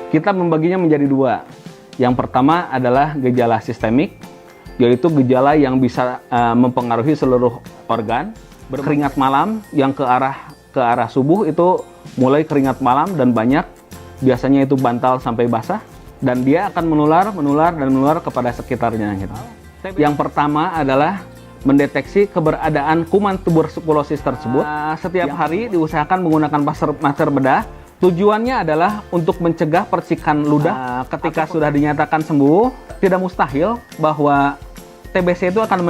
Kita membaginya menjadi dua. Yang pertama adalah gejala sistemik, yaitu gejala yang bisa mempengaruhi seluruh organ. Keringat malam yang ke arah subuh itu mulai keringat malam dan banyak, biasanya itu bantal sampai basah, dan dia akan menular kepada sekitarnya gitu. Yang pertama adalah mendeteksi keberadaan kuman tuberkulosis tersebut. Setiap hari diusahakan menggunakan masker bedah. Tujuannya adalah untuk mencegah percikan ludah. Ketika sudah dinyatakan sembuh, tidak mustahil bahwa TBC itu akan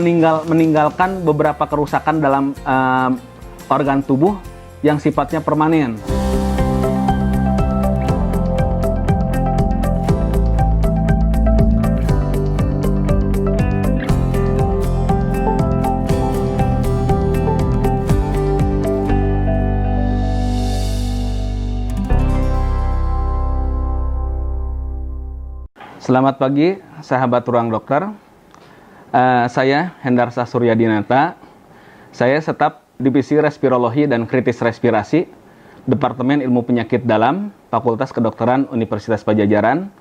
meninggalkan beberapa kerusakan dalam organ tubuh yang sifatnya permanen. Selamat pagi, sahabat Ruang Dokter. Saya Hendarsa Suryadinata. Saya staf Divisi Respirologi dan Kritis Respirasi, Departemen Ilmu Penyakit Dalam, Fakultas Kedokteran Universitas Padjadjaran,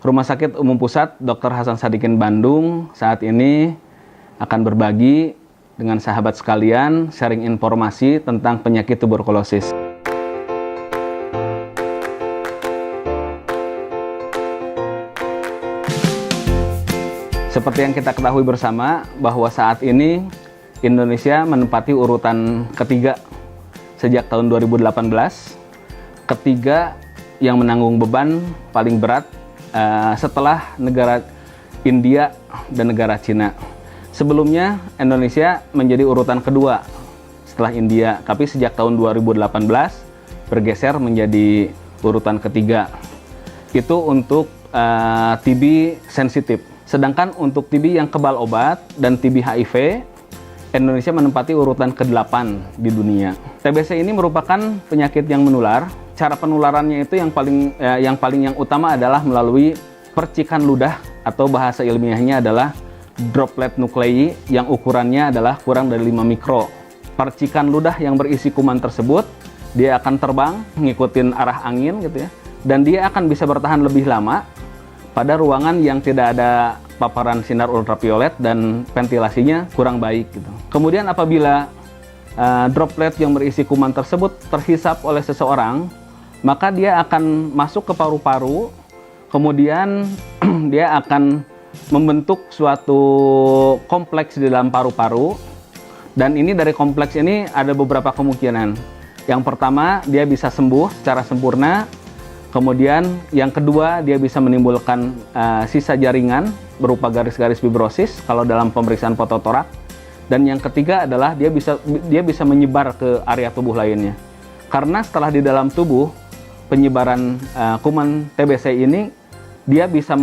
Rumah Sakit Umum Pusat Dr. Hasan Sadikin Bandung. Saat ini akan berbagi dengan sahabat sekalian, sharing informasi tentang penyakit tuberkulosis. Seperti yang kita ketahui bersama bahwa saat ini Indonesia menempati urutan ketiga sejak tahun 2018. Ketiga yang menanggung beban paling berat setelah negara India dan negara Cina. Sebelumnya Indonesia menjadi urutan kedua setelah India, tapi sejak tahun 2018 bergeser menjadi urutan ketiga. Itu untuk TB sensitif. Sedangkan untuk TB yang kebal obat dan TB HIV, Indonesia menempati urutan ke-8 di dunia. TBC ini merupakan penyakit yang menular. Cara penularannya itu yang paling utama adalah melalui percikan ludah, atau bahasa ilmiahnya adalah droplet nuklei yang ukurannya adalah kurang dari 5 mikro. Percikan ludah yang berisi kuman tersebut, dia akan terbang ngikutin arah angin gitu ya, dan dia akan bisa bertahan lebih lama pada ruangan yang tidak ada paparan sinar ultraviolet dan ventilasinya kurang baik gitu. Kemudian apabila droplet yang berisi kuman tersebut terhisap oleh seseorang, maka dia akan masuk ke paru-paru, kemudian dia akan membentuk suatu kompleks di dalam paru-paru, dan ini dari kompleks ini ada beberapa kemungkinan. Yang pertama, dia bisa sembuh secara sempurna. Kemudian yang kedua, dia bisa menimbulkan sisa jaringan berupa garis-garis fibrosis kalau dalam pemeriksaan fototorak. Dan yang ketiga adalah dia bisa menyebar ke area tubuh lainnya. Karena setelah di dalam tubuh, penyebaran kuman TBC ini dia bisa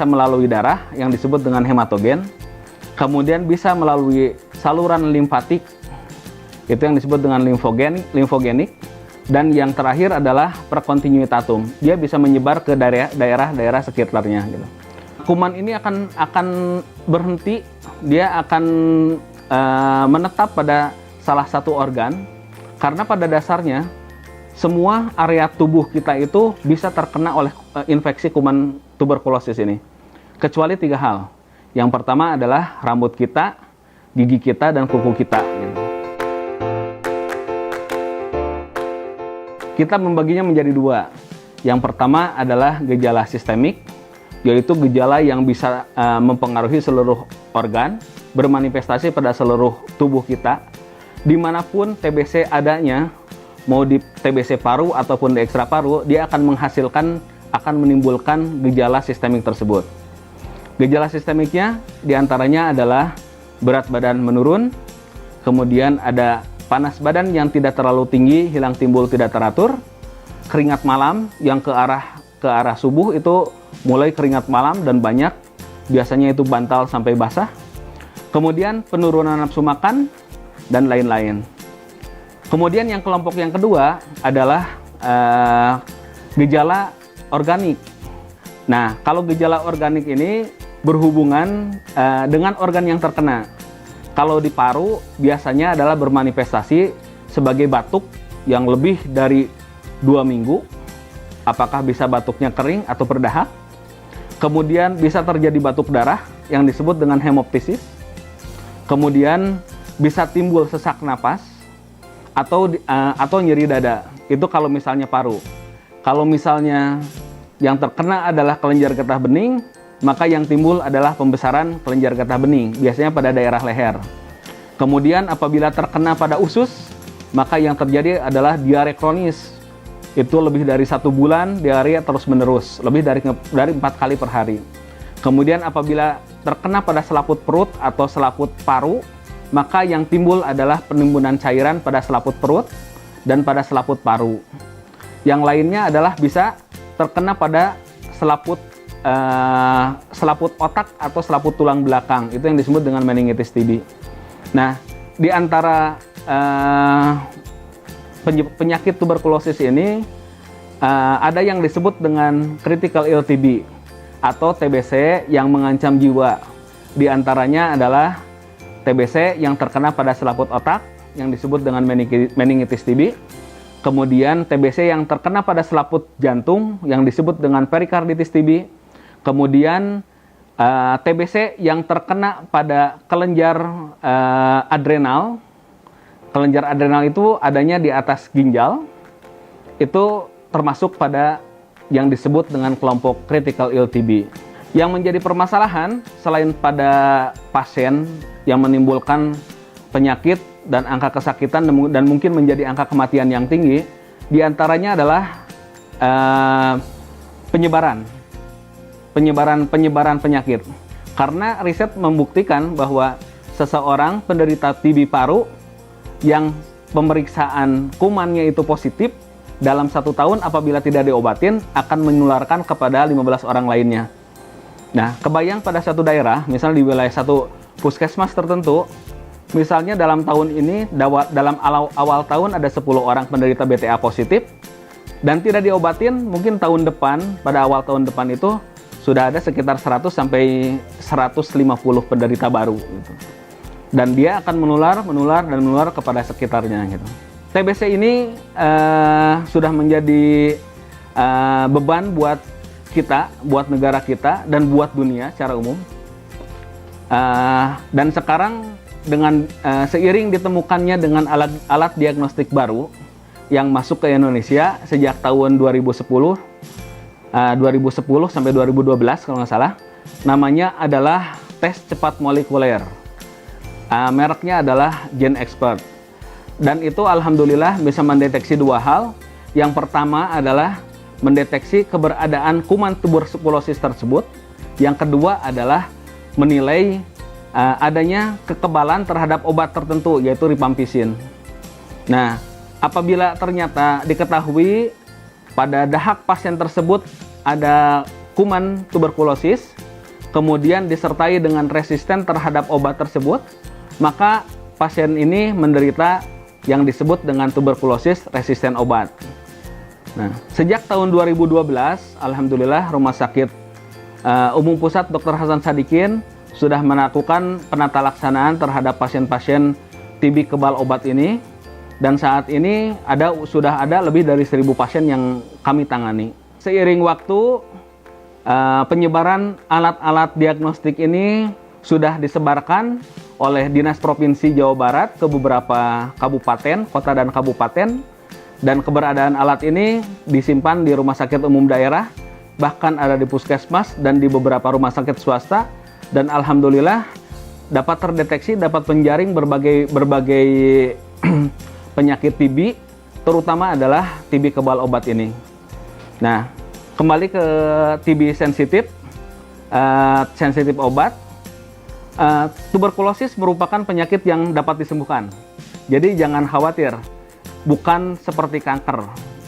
melalui darah yang disebut dengan hematogen. Kemudian bisa melalui saluran limfatik, itu yang disebut dengan limfogenik. Dan yang terakhir adalah perkontinuitatum. Dia bisa menyebar ke daerah-daerah sekitarnya gitu. Kuman ini akan berhenti, dia akan menetap pada salah satu organ, karena pada dasarnya semua area tubuh kita itu bisa terkena oleh infeksi kuman tuberkulosis ini. Kecuali 3 hal. Yang pertama adalah rambut kita, gigi kita, dan kuku kita gitu. Kita membaginya menjadi dua. Yang pertama adalah gejala sistemik, yaitu gejala yang bisa mempengaruhi seluruh organ, bermanifestasi pada seluruh tubuh kita. Dimanapun TBC adanya, mau di TBC paru ataupun di ekstra paru, dia akan menimbulkan gejala sistemik tersebut. Gejala sistemiknya diantaranya adalah berat badan menurun, kemudian ada panas badan yang tidak terlalu tinggi, hilang timbul tidak teratur, keringat malam yang ke arah subuh itu mulai keringat malam dan banyak, biasanya itu bantal sampai basah. Kemudian penurunan nafsu makan dan lain-lain. Kemudian yang kelompok yang kedua adalah gejala organik. Nah, kalau gejala organik ini berhubungan dengan organ yang terkena. Kalau di paru biasanya adalah bermanifestasi sebagai batuk yang lebih dari 2 minggu. apakah bisa batuknya kering atau berdahak. Kemudian bisa terjadi batuk darah yang disebut dengan hemoptisis. Kemudian bisa timbul sesak napas atau nyeri dada. Itu kalau misalnya paru. Kalau misalnya yang terkena adalah kelenjar getah bening, maka yang timbul adalah pembesaran kelenjar getah bening, biasanya pada daerah leher. Kemudian apabila terkena pada usus, maka yang terjadi adalah diare kronis. Itu lebih dari 1 bulan diare terus menerus, lebih dari 4 kali per hari. Kemudian apabila terkena pada selaput perut atau selaput paru, maka yang timbul adalah penimbunan cairan pada selaput perut dan pada selaput paru. Yang lainnya adalah bisa terkena pada selaput otak atau selaput tulang belakang. Itu yang disebut dengan meningitis TB. Nah, di antara penyakit tuberkulosis ini ada yang disebut dengan critical ill TB atau TBC yang mengancam jiwa. Di antaranya adalah TBC yang terkena pada selaput otak yang disebut dengan meningitis TB. Kemudian TBC yang terkena pada selaput jantung yang disebut dengan perikarditis TB. Kemudian TBC yang terkena pada kelenjar adrenal. Kelenjar adrenal itu adanya di atas ginjal, itu termasuk pada yang disebut dengan kelompok critical ill TB. Yang menjadi permasalahan selain pada pasien yang menimbulkan penyakit dan angka kesakitan dan mungkin menjadi angka kematian yang tinggi, diantaranya adalah penyebaran penyakit. Karena riset membuktikan bahwa seseorang penderita TB paru yang pemeriksaan kumannya itu positif, dalam 1 tahun apabila tidak diobatin akan menularkan kepada 15 orang lainnya. Nah, kebayang pada satu daerah, misalnya di wilayah satu puskesmas tertentu, misalnya dalam tahun ini, dalam awal tahun ada 10 orang penderita BTA positif, dan tidak diobatin, mungkin tahun depan, pada awal tahun depan itu, sudah ada sekitar 100 sampai 150 penderita baru. Gitu. Dan dia akan menular kepada sekitarnya gitu. TBC ini sudah menjadi beban buat kita, buat negara kita, dan buat dunia secara umum. Dan sekarang dengan seiring ditemukannya dengan alat diagnostik baru yang masuk ke Indonesia sejak tahun 2010 sampai 2012 kalau nggak salah, namanya adalah tes cepat molekuler. Mereknya adalah GenExpert. Dan itu alhamdulillah bisa mendeteksi 2 hal. Yang pertama adalah mendeteksi keberadaan kuman tuberkulosis tersebut. Yang kedua adalah menilai adanya kekebalan terhadap obat tertentu, yaitu rifampicin. Nah, apabila ternyata diketahui pada dahak pasien tersebut ada kuman tuberkulosis, kemudian disertai dengan resisten terhadap obat tersebut, maka pasien ini menderita yang disebut dengan tuberkulosis resisten obat. Nah, sejak tahun 2012, alhamdulillah Rumah Sakit Umum Pusat Dr. Hasan Sadikin sudah melakukan penata laksanaan terhadap pasien-pasien TB kebal obat ini, dan saat ini sudah ada lebih dari 1.000 pasien yang kami tangani. Seiring waktu, penyebaran alat-alat diagnostik ini sudah disebarkan oleh Dinas Provinsi Jawa Barat ke beberapa kabupaten, kota dan kabupaten, dan keberadaan alat ini disimpan di rumah sakit umum daerah, bahkan ada di puskesmas dan di beberapa rumah sakit swasta, dan alhamdulillah dapat terdeteksi, dapat menjaring berbagai penyakit TB, terutama adalah TB kebal obat ini. Nah, kembali ke TB sensitif obat. Tuberkulosis merupakan penyakit yang dapat disembuhkan. Jadi jangan khawatir, bukan seperti kanker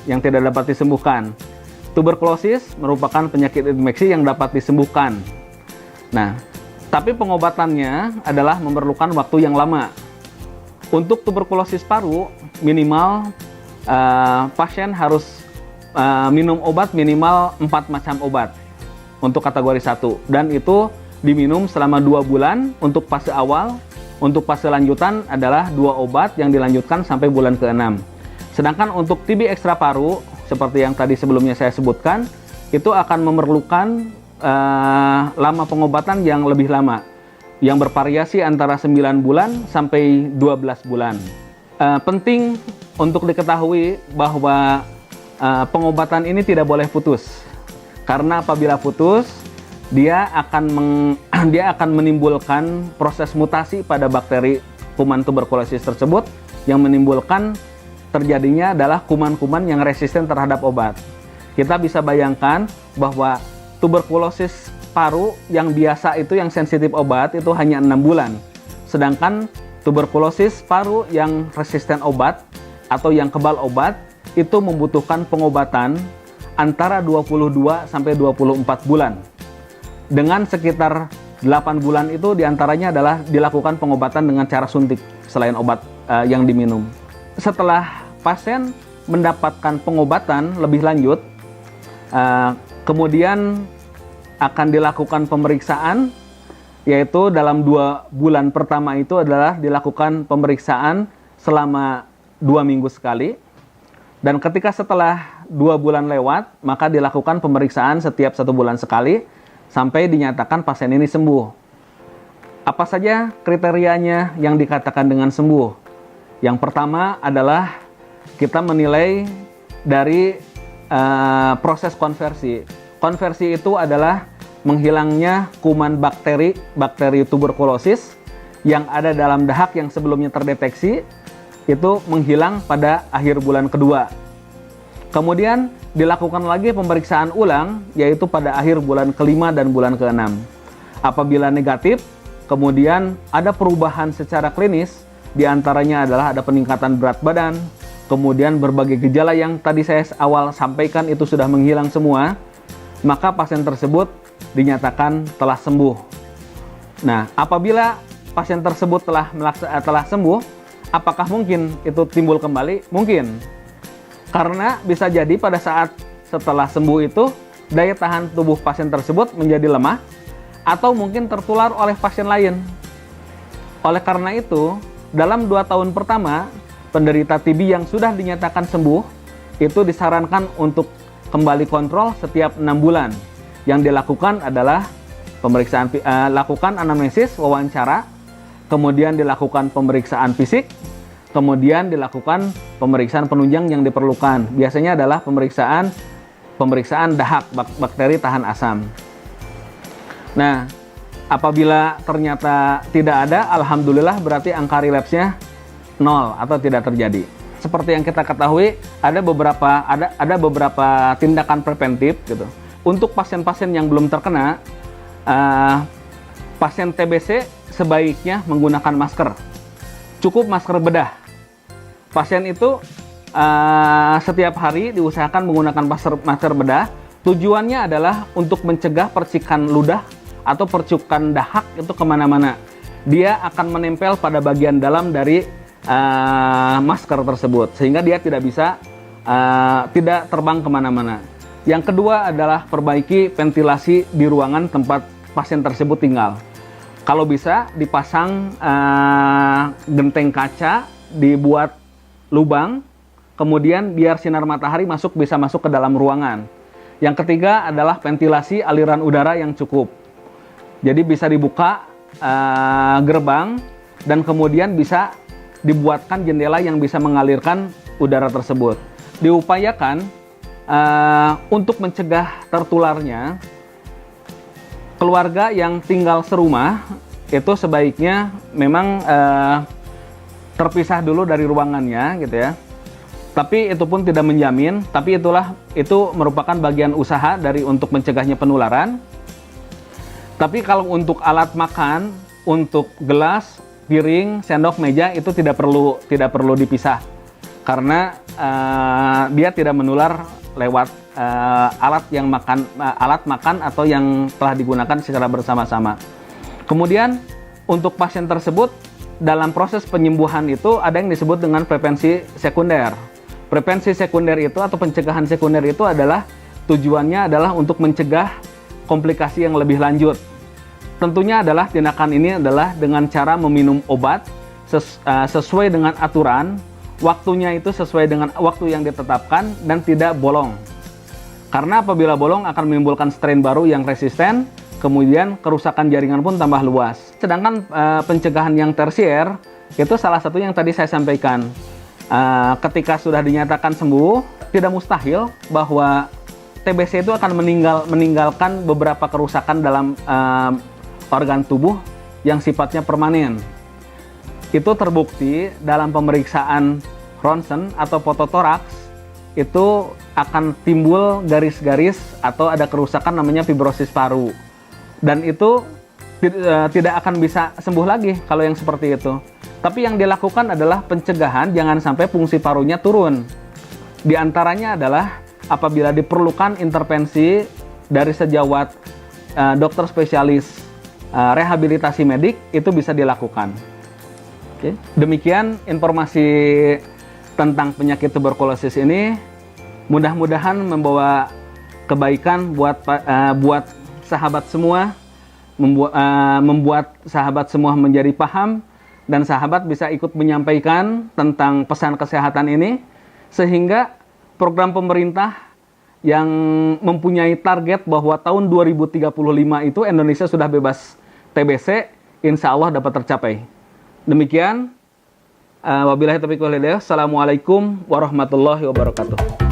yang tidak dapat disembuhkan. Tuberkulosis merupakan penyakit infeksi yang dapat disembuhkan. Nah, tapi pengobatannya adalah memerlukan waktu yang lama. Untuk tuberkulosis paru, minimal pasien harus minum obat minimal 4 macam obat untuk kategori 1, dan itu diminum selama 2 bulan untuk fase awal. Untuk fase lanjutan adalah 2 obat yang dilanjutkan sampai bulan ke-6. Sedangkan untuk TB ekstra paru seperti yang tadi sebelumnya saya sebutkan, itu akan memerlukan lama pengobatan yang lebih lama, yang bervariasi antara 9 bulan sampai 12 bulan. Penting untuk diketahui bahwa pengobatan ini tidak boleh putus, karena apabila putus dia akan menimbulkan proses mutasi pada bakteri kuman tuberkulosis tersebut, yang menimbulkan terjadinya adalah kuman-kuman yang resisten terhadap obat. Kita bisa bayangkan bahwa tuberkulosis paru yang biasa itu, yang sensitif obat, itu hanya 6 bulan, sedangkan tuberkulosis paru yang resisten obat atau yang kebal obat itu membutuhkan pengobatan antara 22 sampai 24 bulan. Dengan sekitar 8 bulan itu diantaranya adalah dilakukan pengobatan dengan cara suntik selain obat yang diminum. Setelah pasien mendapatkan pengobatan lebih lanjut, kemudian akan dilakukan pemeriksaan, yaitu dalam 2 bulan pertama itu adalah dilakukan pemeriksaan selama 2 minggu sekali. Dan ketika setelah 2 bulan lewat, maka dilakukan pemeriksaan setiap 1 bulan sekali sampai dinyatakan pasien ini sembuh. Apa saja kriterianya yang dikatakan dengan sembuh? Yang pertama adalah kita menilai dari proses konversi. Konversi itu adalah menghilangnya kuman bakteri tuberkulosis yang ada dalam dahak yang sebelumnya terdeteksi, itu menghilang pada akhir bulan kedua. Kemudian dilakukan lagi pemeriksaan ulang, yaitu pada akhir bulan kelima dan bulan keenam. Apabila negatif, kemudian ada perubahan secara klinis, diantaranya adalah ada peningkatan berat badan, kemudian berbagai gejala yang tadi saya awal sampaikan itu sudah menghilang semua, maka pasien tersebut dinyatakan telah sembuh. Nah, apabila pasien tersebut telah sembuh, apakah mungkin itu timbul kembali? Mungkin. Karena bisa jadi pada saat setelah sembuh itu daya tahan tubuh pasien tersebut menjadi lemah atau mungkin tertular oleh pasien lain. Oleh karena itu, dalam 2 tahun pertama, penderita TB yang sudah dinyatakan sembuh itu disarankan untuk kembali kontrol setiap 6 bulan. Yang dilakukan adalah lakukan anamnesis, wawancara, kemudian dilakukan pemeriksaan fisik, kemudian dilakukan pemeriksaan penunjang yang diperlukan. Biasanya adalah pemeriksaan dahak bakteri tahan asam. Nah, apabila ternyata tidak ada, alhamdulillah berarti angka relapse-nya 0 atau tidak terjadi. Seperti yang kita ketahui, ada beberapa tindakan preventif gitu. Untuk pasien-pasien yang belum terkena, pasien TBC sebaiknya menggunakan masker. Cukup masker bedah. Pasien itu setiap hari diusahakan menggunakan masker bedah. Tujuannya adalah untuk mencegah percikan ludah atau percikan dahak itu kemana-mana. Dia akan menempel pada bagian dalam dari masker tersebut, sehingga dia tidak terbang kemana-mana. Yang kedua adalah perbaiki ventilasi di ruangan tempat pasien tersebut tinggal. Kalau bisa dipasang genteng kaca, dibuat lubang, kemudian biar sinar matahari bisa masuk ke dalam ruangan. Yang ketiga adalah ventilasi aliran udara yang cukup. Jadi bisa dibuka gerbang dan kemudian bisa dibuatkan jendela yang bisa mengalirkan udara tersebut. Diupayakan untuk mencegah tertularnya, keluarga yang tinggal serumah itu sebaiknya memang terpisah dulu dari ruangannya gitu ya. Tapi itu pun tidak menjamin, tapi itu merupakan bagian usaha untuk mencegahnya penularan. Tapi kalau untuk alat makan, untuk gelas, piring, sendok, meja itu tidak perlu dipisah. Karena dia tidak menular lewat alat makan atau yang telah digunakan secara bersama-sama. Kemudian untuk pasien tersebut, dalam proses penyembuhan itu ada yang disebut dengan prevensi sekunder. Prevensi sekunder itu atau pencegahan sekunder itu adalah tujuannya adalah untuk mencegah komplikasi yang lebih lanjut. Tentunya adalah tindakan ini adalah dengan cara meminum obat sesuai dengan aturan. waktunya itu sesuai dengan waktu yang ditetapkan dan tidak bolong. Karena apabila bolong akan menimbulkan strain baru yang resisten, kemudian kerusakan jaringan pun tambah luas. Sedangkan pencegahan yang tersier itu salah satu yang tadi saya sampaikan. Ketika sudah dinyatakan sembuh, tidak mustahil bahwa TBC itu akan meninggalkan beberapa kerusakan dalam organ tubuh yang sifatnya permanen. Itu terbukti dalam pemeriksaan ronsen atau fototoraks, itu akan timbul garis-garis atau ada kerusakan namanya fibrosis paru. Dan itu tidak akan bisa sembuh lagi kalau yang seperti itu. Tapi yang dilakukan adalah pencegahan jangan sampai fungsi parunya turun. Di antaranya adalah apabila diperlukan intervensi dari sejawat dokter spesialis rehabilitasi medik, itu bisa dilakukan. Oke. Demikian informasi tentang penyakit tuberkulosis ini, mudah-mudahan membawa kebaikan buat sahabat semua, membuat sahabat semua menjadi paham, dan sahabat bisa ikut menyampaikan tentang pesan kesehatan ini, sehingga program pemerintah yang mempunyai target bahwa tahun 2035 itu Indonesia sudah bebas TBC, insya Allah dapat tercapai. Demikian, wabillahi taufiq wal hidayah. Assalamualaikum warahmatullahi wabarakatuh.